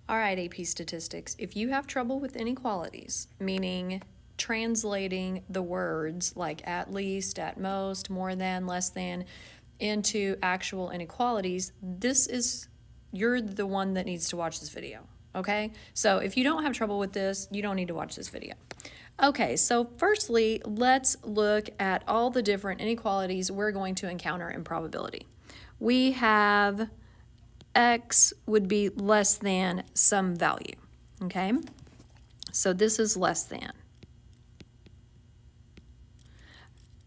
All right, AP Statistics, if you have trouble with inequalities, meaning translating the words like at least, at most, more than, less than, into actual inequalities, you're the one that needs to watch this video, okay? So if you don't have trouble with this, you don't need to watch this video. Okay, so firstly, let's look at all the different inequalities we're going to encounter in probability. We have x would be less than some value, okay? So this is less than.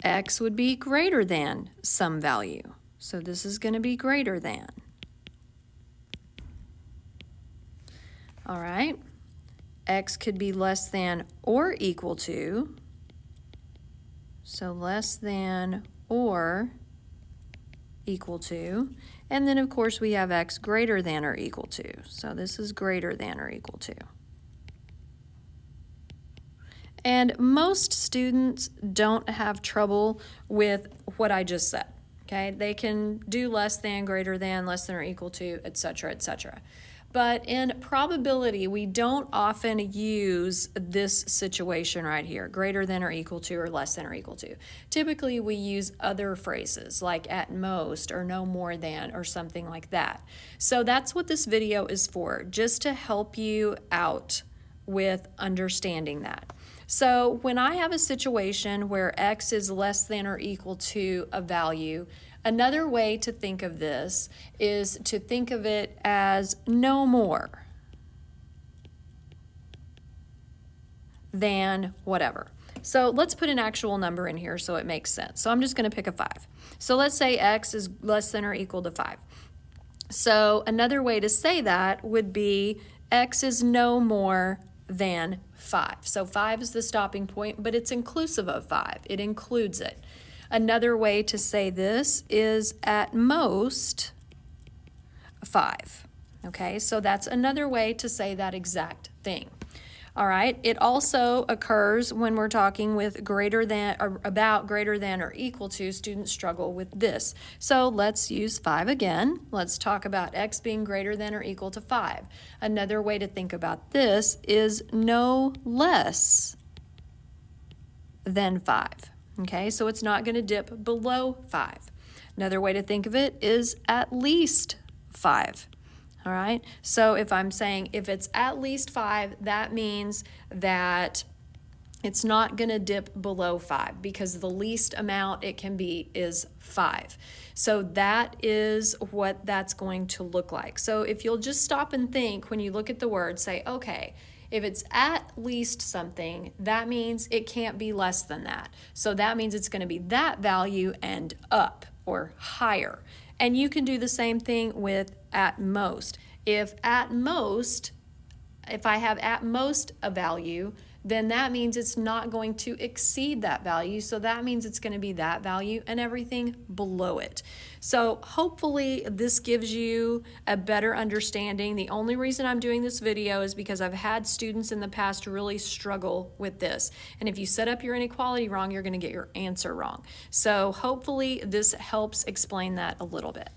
X would be greater than some value. So this is going to be greater than. All right. X could be less than or equal to. So less than or equal to. And then, of course, we have x greater than or equal to. So this is greater than or equal to. And most students don't have trouble with what I just said, okay? They can do less than, greater than, less than or equal to, etc., etc. But in probability, we don't often use this situation right here, greater than or equal to or less than or equal to. Typically, we use other phrases like at most or no more than or something like that. So that's what this video is for, just to help you out with understanding that. So when I have a situation where x is less than or equal to a value, another way to think of this is to think of it as no more than whatever. So let's put an actual number in here so it makes sense. So I'm just going to pick a 5. So let's say x is less than or equal to 5. So another way to say that would be x is no more than 5. So 5 is the stopping point, but it's inclusive of 5. It includes it. Another way to say this is at most 5. Okay, so that's another way to say that exact thing. All right, it also occurs when we're talking with greater than or about greater than or equal to. Students struggle with this. So let's use 5 again. Let's talk about x being greater than or equal to 5. Another way to think about this is no less than 5. Okay, so it's not going to dip below 5. Another way to think of it is at least 5. All right, so if I'm saying if it's at least 5, that means that it's not going to dip below 5 because the least amount it can be is 5. So that is what that's going to look like. So if you'll just stop and think when you look at the word, say, okay, if it's at least something, that means it can't be less than that. So that means it's going to be that value and up or higher. And you can do the same thing with at most. If I have at most a value, then that means it's not going to exceed that value. So that means it's going to be that value and everything below it. So hopefully this gives you a better understanding. The only reason I'm doing this video is because I've had students in the past really struggle with this. And if you set up your inequality wrong, you're going to get your answer wrong. So hopefully this helps explain that a little bit.